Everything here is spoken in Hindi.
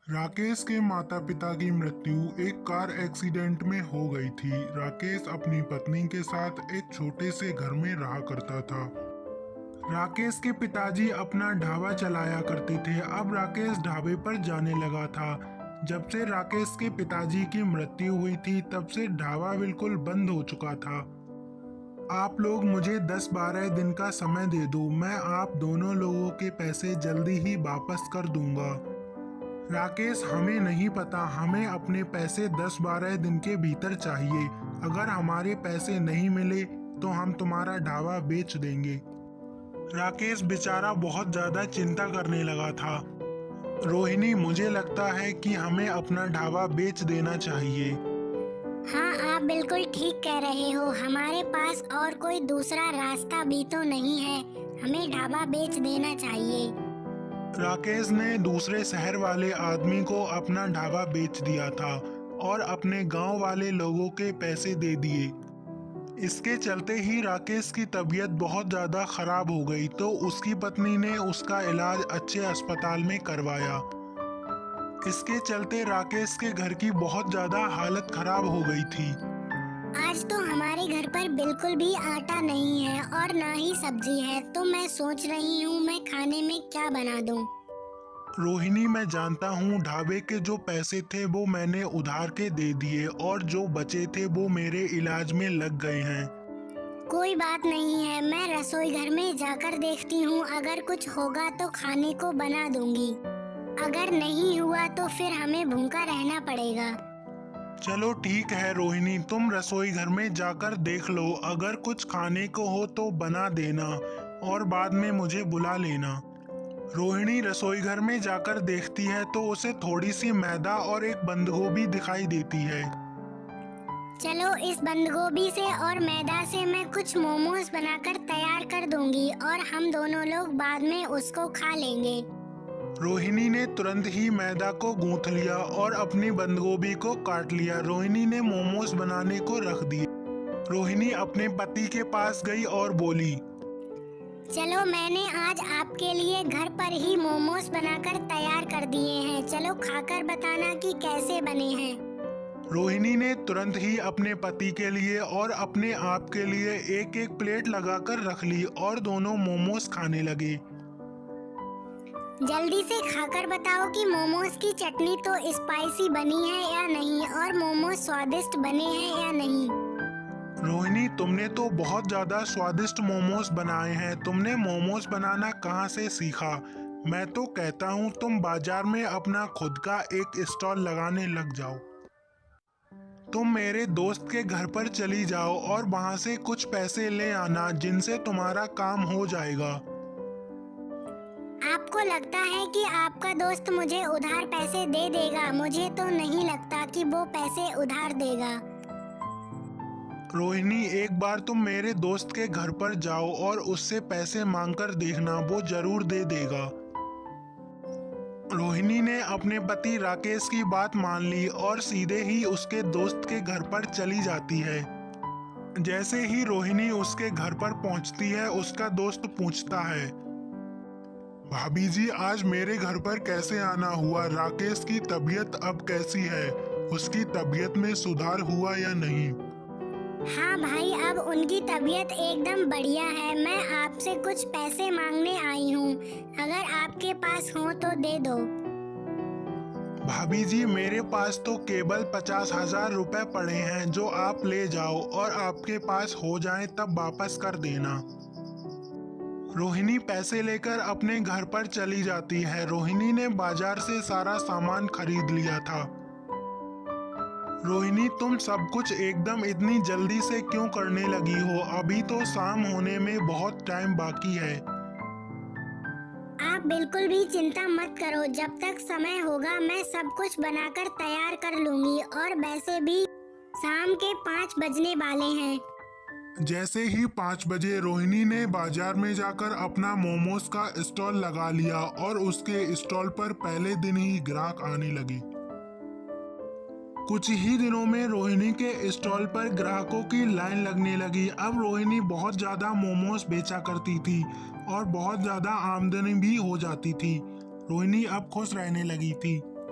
राकेश के माता पिता की मृत्यु एक कार एक्सीडेंट में हो गई थी। राकेश अपनी पत्नी के साथ एक छोटे से घर में रहा करता था। राकेश के पिताजी अपना ढाबा चलाया करते थे। अब राकेश ढाबे पर जाने लगा था। जब से राकेश के पिताजी की मृत्यु हुई थी तब से ढाबा बिल्कुल बंद हो चुका था। आप लोग मुझे 10-12 दिन का समय दे दो, मैं आप दोनों लोगों के पैसे जल्दी ही वापस कर दूंगा। राकेश, हमें नहीं पता, हमें अपने पैसे 10-12 दिन के भीतर चाहिए। अगर हमारे पैसे नहीं मिले तो हम तुम्हारा ढाबा बेच देंगे। राकेश बेचारा बहुत ज्यादा चिंता करने लगा था। रोहिणी, मुझे लगता है कि हमें अपना ढाबा बेच देना चाहिए। हाँ, आप बिल्कुल ठीक कह रहे हो। हमारे पास और कोई दूसरा रास्ता भी तो नहीं है। हमें ढाबा बेच देना चाहिए। राकेश ने दूसरे शहर वाले आदमी को अपना ढाबा बेच दिया था और अपने गांव वाले लोगों के पैसे दे दिए। इसके चलते ही राकेश की तबीयत बहुत ज़्यादा खराब हो गई तो उसकी पत्नी ने उसका इलाज अच्छे अस्पताल में करवाया। इसके चलते राकेश के घर की बहुत ज़्यादा हालत खराब हो गई थी। आज तो हमारे घर पर बिल्कुल भी आटा नहीं है और ना ही सब्जी है, तो मैं सोच रही हूँ मैं खाने में क्या बना दूँ। रोहिणी, मैं जानता हूँ ढाबे के जो पैसे थे वो मैंने उधार के दे दिए और जो बचे थे वो मेरे इलाज में लग गए हैं। कोई बात नहीं है, मैं रसोई घर में जाकर देखती हूँ। अगर कुछ होगा तो खाने को बना दूंगी। अगर नहीं हुआ तो फिर हमें भूखा रहना पड़ेगा। चलो ठीक है रोहिणी, तुम रसोई घर में जाकर देख लो। अगर कुछ खाने को हो तो बना देना और बाद में मुझे बुला लेना। रोहिणी रसोई घर में जाकर देखती है तो उसे थोड़ी सी मैदा और एक बंद गोभी दिखाई देती है। चलो, इस बंद गोभी से और मैदा से मैं कुछ मोमोज बनाकर तैयार कर दूंगी और हम दोनों लोग बाद में उसको खा लेंगे। रोहिणी ने तुरंत ही मैदा को गूंथ लिया और अपनी बंद गोभी को काट लिया। रोहिणी ने मोमोज बनाने को रख दिए। रोहिणी अपने पति के पास गई और बोली, चलो, मैंने आज आपके लिए घर पर ही मोमोज बनाकर तैयार कर दिए हैं। चलो खाकर बताना कि कैसे बने हैं। रोहिणी ने तुरंत ही अपने पति के लिए और अपने आप के लिए एक एक प्लेट लगाकर रख ली और दोनों मोमोज खाने लगे। जल्दी से खाकर बताओ कि मोमोज की चटनी तो स्पाइसी बनी है या नहीं और मोमोज स्वादिष्ट बने हैं या नहीं। रोहिणी, तुमने तो बहुत ज्यादा स्वादिष्ट मोमोज बनाए हैं। तुमने मोमोज बनाना कहाँ से सीखा? मैं तो कहता हूँ तुम बाजार में अपना खुद का एक स्टॉल लगाने लग जाओ। तुम मेरे दोस्त के घर पर चली जाओ और वहाँ से कुछ पैसे ले आना जिनसे तुम्हारा काम हो जाएगा। आपको लगता है कि आपका दोस्त मुझे उधार पैसे दे देगा? मुझे तो नहीं लगता कि वो पैसे उधार देगा। रोहिणी, एक बार तुम मेरे दोस्त के घर पर जाओ और उससे पैसे मांगकर देखना, वो जरूर दे देगा। रोहिणी ने अपने पति राकेश की बात मान ली और सीधे ही उसके दोस्त के घर पर चली जाती है। जैसे ही रोहिणी उसके घर पर पहुंचती है उसका दोस्त पूछता है, भाभी जी, आज मेरे घर पर कैसे आना हुआ? राकेश की तबीयत अब कैसी है? उसकी तबीयत में सुधार हुआ या नहीं? हाँ भाई, अब उनकी तबीयत एकदम बढ़िया है। मैं आपसे कुछ पैसे मांगने आई हूँ, अगर आपके पास हो तो दे दो। भाभी जी, मेरे पास तो केवल 50,000 रुपए पड़े हैं जो आप ले जाओ और आपके पास हो जाएं तब वापस कर देना। रोहिणी पैसे लेकर अपने घर पर चली जाती है। रोहिणी ने बाजार से सारा सामान खरीद लिया था। रोहिणी, तुम सब कुछ एकदम इतनी जल्दी से क्यों करने लगी हो? अभी तो शाम होने में बहुत टाइम बाकी है। आप बिल्कुल भी चिंता मत करो, जब तक समय होगा मैं सब कुछ बनाकर तैयार कर लूंगी। और वैसे भी शाम के 5 बजने वाले हैं। जैसे ही 5 बजे रोहिणी ने बाजार में जाकर अपना मोमोज का स्टॉल लगा लिया और उसके स्टॉल पर पहले दिन ही ग्राहक आने लगे। कुछ ही दिनों में रोहिणी के स्टॉल पर ग्राहकों की लाइन लगने लगी। अब रोहिणी बहुत ज्यादा मोमोज बेचा करती थी और बहुत ज्यादा आमदनी भी हो जाती थी। रोहिणी अब खुश रहने लगी थी।